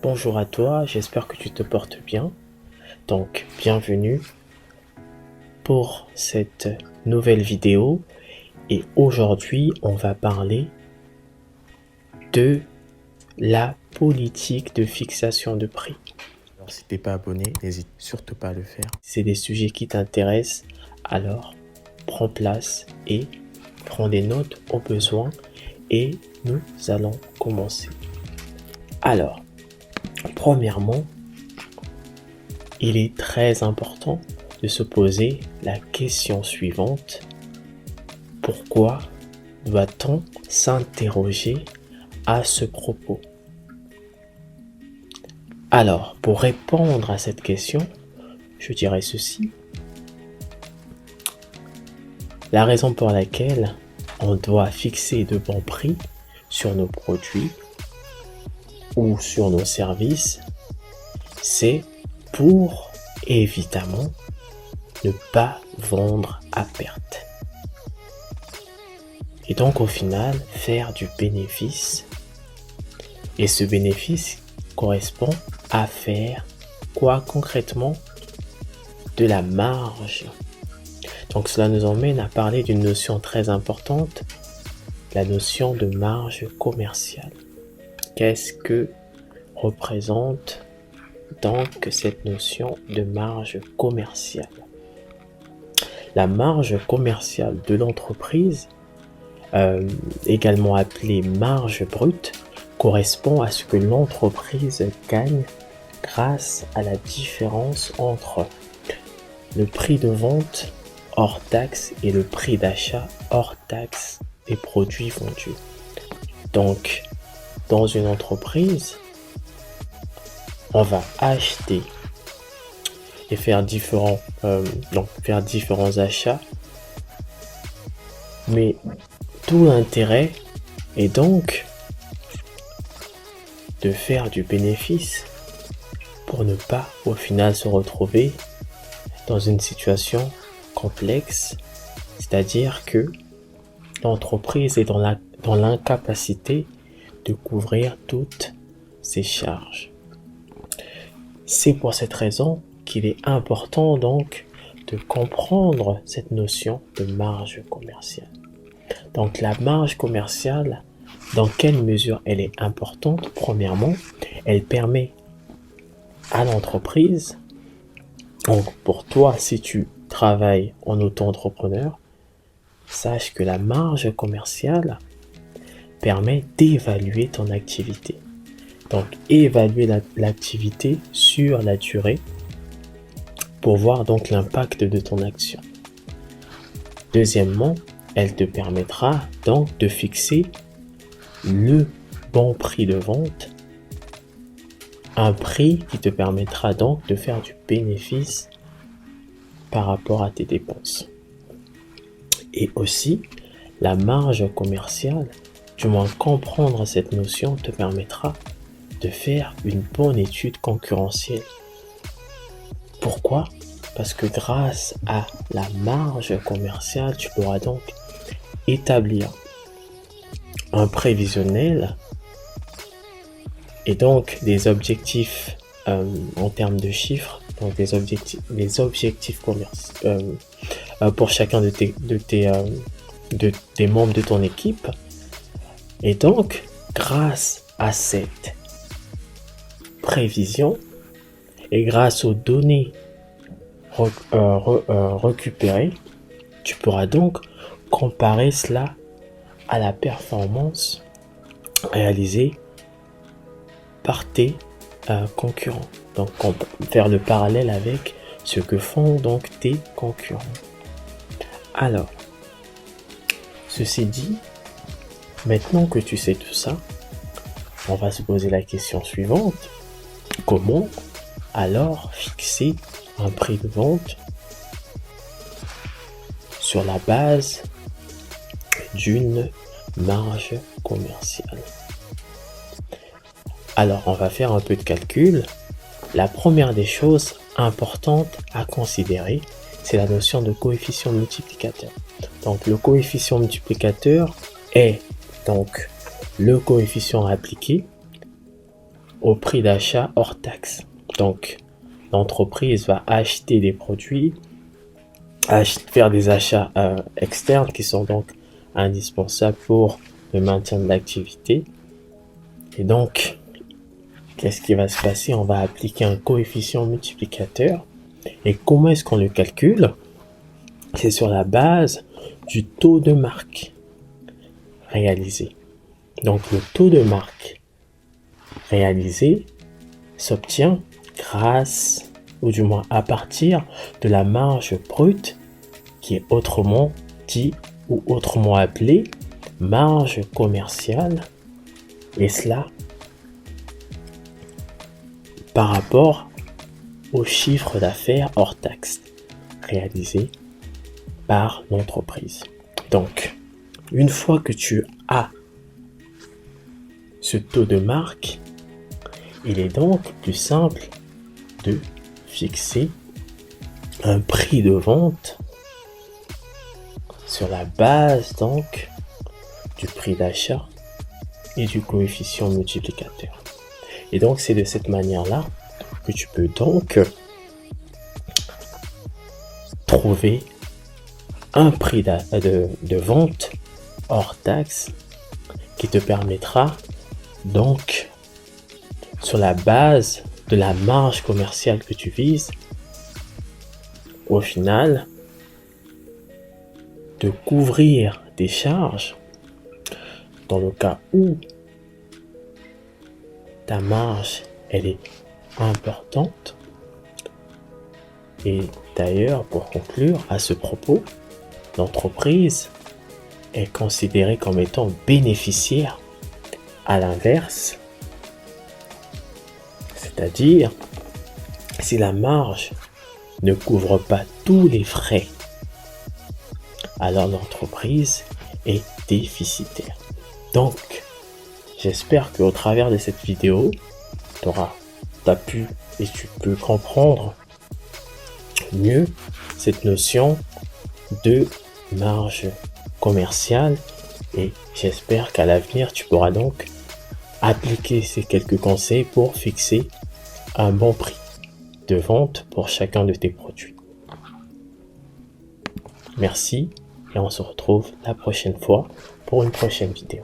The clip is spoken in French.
Bonjour à toi, j'espère que tu te portes bien. Donc, bienvenue pour cette nouvelle vidéo. Et aujourd'hui, on va parler de la politique de fixation de prix. Alors, si tu n'es pas abonné, n'hésite surtout pas à le faire. Si c'est des sujets qui t'intéressent, alors prends place et prends des notes au besoin et nous allons commencer. Alors, premièrement, il est très important de se poser la question suivante. Pourquoi doit-on s'interroger à ce propos? Alors, pour répondre à cette question, je dirais ceci. La raison pour laquelle on doit fixer de bons prix sur nos produits ou sur nos services, c'est pour évidemment ne pas vendre à perte. Et donc au final, faire du bénéfice. Et ce bénéfice correspond à faire quoi concrètement? De la marge. Donc cela nous emmène à parler d'une notion très importante, la notion de marge commerciale. Qu'est-ce que représente donc cette notion de marge commerciale? La marge commerciale de l'entreprise, également appelée marge brute, correspond à ce que l'entreprise gagne grâce à la différence entre le prix de vente hors taxe et le prix d'achat hors taxe des produits vendus. Donc, dans une entreprise, on va acheter et faire différents achats, mais tout l'intérêt est donc de faire du bénéfice pour ne pas au final se retrouver dans une situation complexe, c'est-à-dire que l'entreprise est dans l'incapacité de couvrir toutes ses charges. C'est pour cette raison qu'il est important donc de comprendre cette notion de marge commerciale. Donc la marge commerciale, dans quelle mesure elle est importante? Premièrement, elle permet à l'entreprise, donc pour toi si tu travailles en auto-entrepreneur, sache que la marge commerciale permet d'évaluer ton activité. Donc évaluer l'activité sur la durée pour voir donc l'impact de ton action. Deuxièmement, elle te permettra donc de fixer le bon prix de vente, un prix qui te permettra donc de faire du bénéfice par rapport à tes dépenses. Et aussi, la marge commerciale, du moins comprendre cette notion, te permettra de faire une bonne étude concurrentielle. Pourquoi? Parce que grâce à la marge commerciale, tu pourras donc établir un prévisionnel et donc des objectifs en termes de chiffres, donc des objectifs commerciaux pour chacun de tes membres de ton équipe. Et donc, grâce à cette prévision et grâce aux données récupérées, tu pourras donc comparer cela à la performance réalisée par tes concurrents. Donc, on peut faire le parallèle avec ce que font donc tes concurrents. Alors, ceci dit, maintenant que tu sais tout ça, on va se poser la question suivante. Comment alors fixer un prix de vente sur la base d'une marge commerciale? Alors, on va faire un peu de calcul. La première des choses importantes à considérer, c'est la notion de coefficient multiplicateur. Donc, le coefficient multiplicateur est donc le coefficient à appliquer au prix d'achat hors taxe. Donc, l'entreprise va acheter des produits, faire des achats externes qui sont donc indispensables pour le maintien de l'activité. Et donc, qu'est-ce qui va se passer? On va appliquer un coefficient multiplicateur. Et comment est-ce qu'on le calcule? C'est sur la base du taux de marque réalisé. Donc, le taux de marque réalisé s'obtient grâce, ou du moins à partir de la marge brute, qui est autrement dit ou autrement appelée marge commerciale, et cela par rapport au chiffre d'affaires hors taxe réalisé par l'entreprise. Donc, une fois que tu as ce taux de marque, il est donc plus simple de fixer un prix de vente sur la base donc du prix d'achat et du coefficient multiplicateur. Et donc c'est de cette manière-là que tu peux donc trouver un prix de vente hors taxe qui te permettra donc, sur la base de la marge commerciale que tu vises, au final, de couvrir des charges dans le cas où ta marge elle est importante. Et d'ailleurs, pour conclure à ce propos, l'entreprise est considérée comme étant bénéficiaire. À l'inverse, c'est-à-dire si la marge ne couvre pas tous les frais, alors l'entreprise est déficitaire. Donc, j'espère qu'au travers de cette vidéo, tu as pu et tu peux comprendre mieux cette notion de marge commerciale, et j'espère qu'à l'avenir, tu pourras donc appliquer ces quelques conseils pour fixer un bon prix de vente pour chacun de tes produits. Merci et on se retrouve la prochaine fois pour une prochaine vidéo.